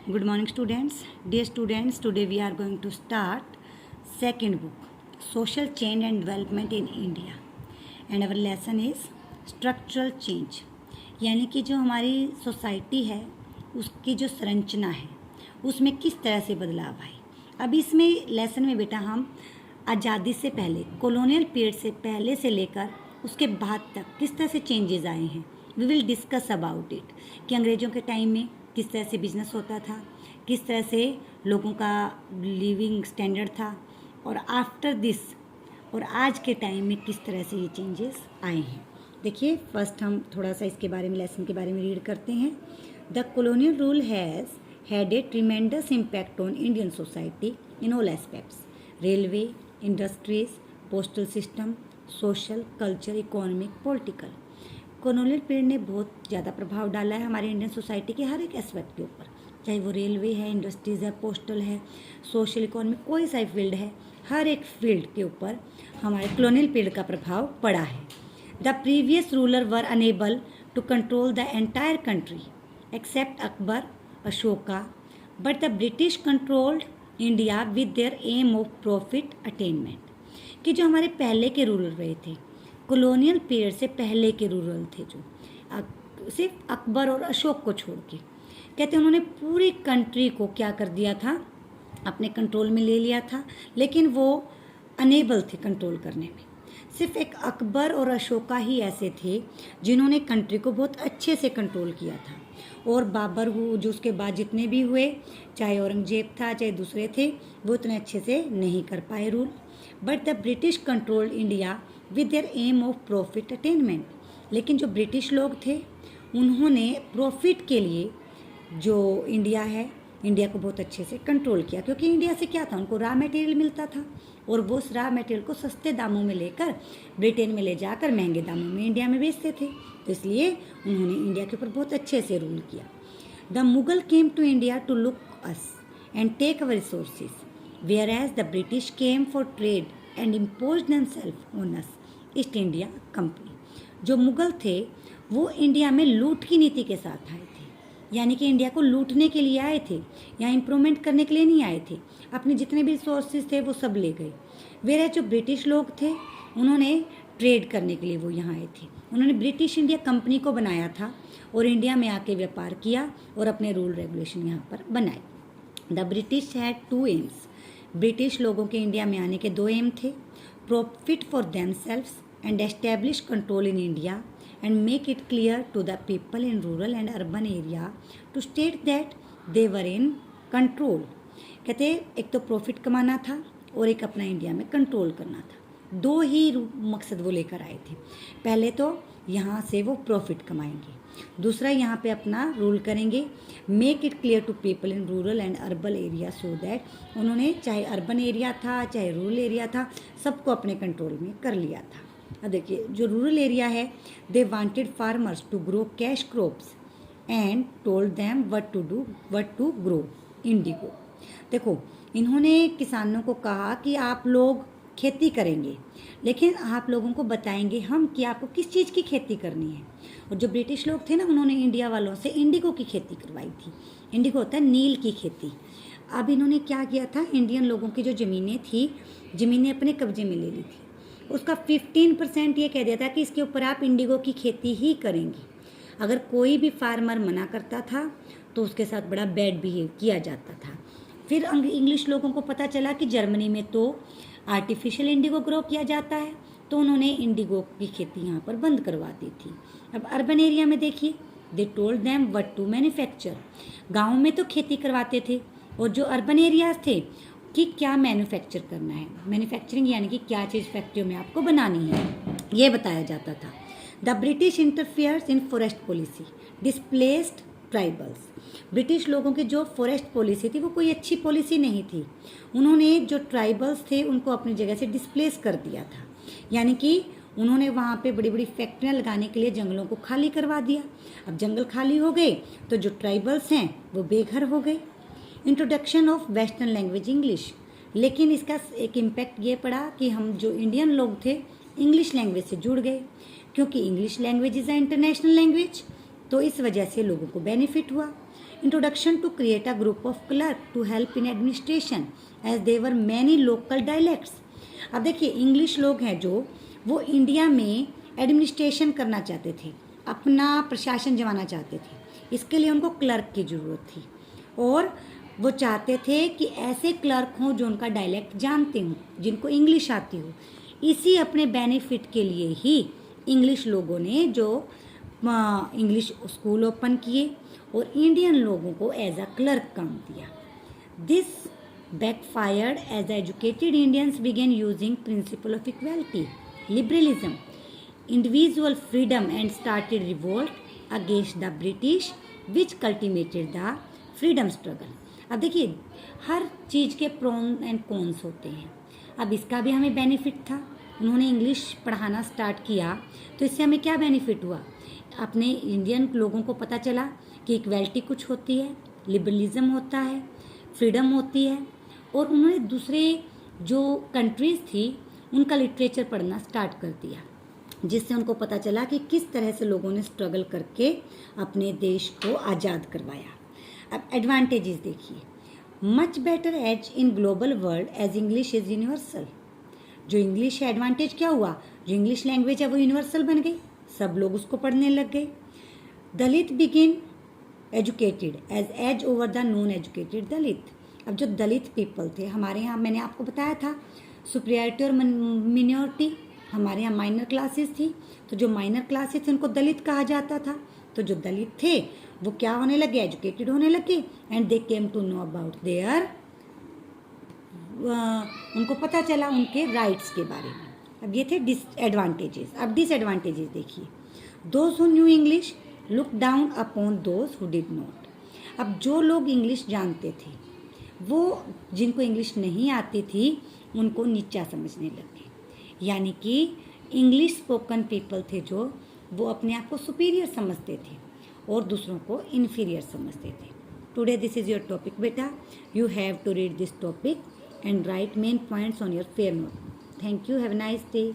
Good morning, students. Dear students, today we are going to start second book, Social Change and Development in India. And our lesson is Structural Change. यानी कि जो हमारी society है उसकी जो संरचना है उसमें किस तरह से बदलाव आए। अब इसमें लेसन में बेटा हम आज़ादी से पहले, कॉलोनियल पीरियड से पहले से लेकर उसके बाद तक किस तरह से चेंजेस आए हैं, we will discuss about it. कि अंग्रेज़ों के टाइम में किस तरह से बिजनेस होता था, किस तरह से लोगों का लिविंग स्टैंडर्ड था, और आफ्टर दिस और आज के टाइम में किस तरह से ये चेंजेस आए हैं। देखिए, फर्स्ट हम थोड़ा सा इसके बारे में, लेसन के बारे में रीड करते हैं। The colonial rule has had a tremendous impact on Indian society in all aspects, railway, industries, postal system, social, culture, economic, political. Colonial period ने बहुत ज़्यादा प्रभाव डाला है हमारे इंडियन सोसाइटी के हर एक एस्पेक्ट के ऊपर, चाहे वो रेलवे है, इंडस्ट्रीज़ है, पोस्टल है, सोशल, इकोनॉमिक, कोई सा फील्ड है, हर एक फील्ड के ऊपर हमारे कॉलोनियल पीरियड का प्रभाव पड़ा है। The previous ruler were unable to control the entire country except Akbar, Ashoka, but the British controlled India with their aim of profit attainment. कि जो हमारे पहले के रूलर रहे थे, कॉलोनियल पीरियड से पहले के रूलर थे, जो सिर्फ अकबर और अशोक को छोड़ के, कहते हैं उन्होंने पूरी कंट्री को क्या कर दिया था, अपने कंट्रोल में ले लिया था, लेकिन वो अनेबल थे कंट्रोल करने में। सिर्फ एक अकबर और अशोका ही ऐसे थे जिन्होंने कंट्री को बहुत अच्छे से कंट्रोल किया था, और बाबर जो उसके बाद जितने भी हुए, चाहे औरंगजेब था चाहे दूसरे थे, वो इतने अच्छे से नहीं कर पाए rule. But the British controlled India with their aim of profit attainment. लेकिन जो ब्रिटिश लोग थे उन्होंने प्रॉफिट के लिए जो इंडिया को बहुत अच्छे से कंट्रोल किया, क्योंकि इंडिया से क्या था, उनको रॉ मटेरियल मिलता था, और वो उस रॉ मटेरियल को सस्ते दामों में लेकर ब्रिटेन में ले जाकर महंगे दामों में इंडिया में बेचते थे। तो इसलिए उन्होंने इंडिया के ऊपर बहुत अच्छे से रूल किया। The Mughal came to India to look us and take our resources, whereas the British came for trade and imposed themself on us, East India Company. जो मुगल थे वो इंडिया में लूट की नीति के साथ आए थे, यानी कि इंडिया को लूटने के लिए आए थे, यहाँ इम्प्रूवमेंट करने के लिए नहीं आए थे। अपने जितने भी रिसोर्सेज थे वो सब ले गए। वेरे जो ब्रिटिश लोग थे उन्होंने ट्रेड करने के लिए वो यहाँ आए थे। उन्होंने ब्रिटिश इंडिया कंपनी को बनाया था और इंडिया में आके व्यापार किया और अपने रूल रेगुलेशन यहाँ पर बनाए। The British had two aims. British लोगों के इंडिया में आने के दो एम थे, profit for themselves and establish control in India and make it clear to the people in rural and urban area to state that they were in control। कहते एक तो प्रॉफिट कमाना था और एक अपना इंडिया में कंट्रोल करना था। दो ही मकसद वो लेकर आए थे। पहले तो यहाँ से वो प्रॉफिट कमाएंगे, दूसरा यहाँ पे अपना रूल करेंगे। Make it clear to people in rural and urban area, so that उन्होंने चाहे अर्बन एरिया था चाहे रूरल एरिया था, सबको अपने कंट्रोल में कर लिया था। अब देखिए, जो रूरल एरिया है, they wanted farmers to grow cash crops and told them what to grow indigo. देखो, इन्होंने किसानों को कहा कि आप लोग खेती करेंगे, लेकिन आप लोगों को बताएंगे हम कि आपको किस चीज़ की खेती करनी है। और जो ब्रिटिश लोग थे ना, उन्होंने इंडिया वालों से इंडिगो की खेती करवाई थी। इंडिगो होता है नील की खेती। अब इन्होंने क्या किया था, इंडियन लोगों की जो ज़मीनें थी, ज़मीनें अपने कब्जे में ले ली थी। उसका 15% ये कह दिया था कि इसके ऊपर आप इंडिगो की खेती ही करेंगे। अगर कोई भी फार्मर मना करता था तो उसके साथ बड़ा बैड बिहेव किया जाता था। फिर इंग्लिश लोगों को पता चला कि जर्मनी में तो आर्टिफिशियल इंडिगो ग्रो किया जाता है, तो उन्होंने इंडिगो की खेती यहाँ पर बंद करवा दी थी। अब अर्बन एरिया में देखिए, they told them what to manufacture. गाँव में तो खेती करवाते थे, और जो अर्बन एरियाज थे कि क्या मैन्युफैक्चर करना है। मैन्युफैक्चरिंग यानी कि क्या चीज़ फैक्ट्रियों में आपको बनानी है, ये बताया जाता था। The British interferes in forest policy, displaced tribals. British लोगों की जो फॉरेस्ट पॉलिसी थी वो कोई अच्छी पॉलिसी नहीं थी। उन्होंने जो ट्राइबल्स थे उनको अपनी जगह से डिस्प्लेस कर दिया था, यानी कि उन्होंने वहाँ पे बड़ी बड़ी फैक्ट्रियाँ लगाने के लिए जंगलों को खाली करवा दिया। अब जंगल खाली हो गए तो जो ट्राइबल्स हैं वो बेघर हो गए। Introduction of western language English, लेकिन इसका एक इम्पैक्ट ये पड़ा कि हम जो इंडियन लोग थे इंग्लिश लैंग्वेज से जुड़ गए, क्योंकि English language is a international language, तो इस वजह से लोगों को बेनिफिट हुआ। Introduction to create a group of clerk to help in administration as there were many local dialects. अब देखिए इंग्लिश लोग हैं जो वो इंडिया में एडमिनिस्ट्रेशन करना चाहते थे, अपना प्रशासन जमाना चाहते थे। इसके लिए उनको क्लर्क की ज़रूरत थी और वो चाहते थे कि ऐसे क्लर्क हों जो उनका डायलेक्ट जानते हों, जिनको इंग्लिश आती हो। इसी अपने बेनिफिट के लिए ही इंग्लिश लोगों ने जो इंग्लिश स्कूल ओपन किए और इंडियन लोगों को एज अ क्लर्क काम दिया। This backfired as the educated Indians began using principle of equality, liberalism, individual freedom and started revolt against the British which culminated the freedom struggle. अब देखिए हर चीज़ के prone and cons होते हैं। अब इसका भी हमें बेनिफिट था, उन्होंने इंग्लिश पढ़ाना स्टार्ट किया तो इससे हमें क्या बेनिफिट हुआ, अपने इंडियन लोगों को पता चला कि इक्वलिटी कुछ होती है, लिबरलिज्म होता है, फ्रीडम होती है और उन्होंने दूसरे जो कंट्रीज़ थी उनका लिटरेचर पढ़ना स्टार्ट कर दिया, जिससे उनको पता चला कि किस तरह से लोगों ने स्ट्रगल करके अपने देश को आज़ाद करवाया। अब एडवांटेजेस देखिए, much better as in global world as English is universal. जो इंग्लिश है एडवांटेज क्या हुआ, जो इंग्लिश लैंग्वेज है वो यूनिवर्सल बन गई, सब लोग उसको पढ़ने लग गए। दलित बिगिन educated as as over the non educated Dalit. अब जो दलित पीपल थे हमारे यहाँ, मैंने आपको बताया था सुपीरियरिटी और मिनोरिटी, हमारे यहाँ माइनर क्लासेस थी, तो जो माइनर क्लासेस थे उनको दलित कहा जाता था। तो जो दलित थे वो क्या होने लगे, एजुकेटेड होने लगे and they came to know about their, उनको पता चला उनके राइट्स के बारे में। अब ये थे डिसएडवांटेजेस। अब डिसएडवांटेजेस देखिए, those who knew English look down upon those who did not. अब जो लोग इंग्लिश जानते थे वो जिनको इंग्लिश नहीं आती थी उनको नीचा समझने लगे, यानी कि इंग्लिश स्पोकन पीपल थे जो वो अपने आप को सुपीरियर समझते थे और दूसरों को इन्फीरियर समझते थे। Today this is your topic बेटा, you have to read this topic and write main points on your fair note. Thank you, have a nice day.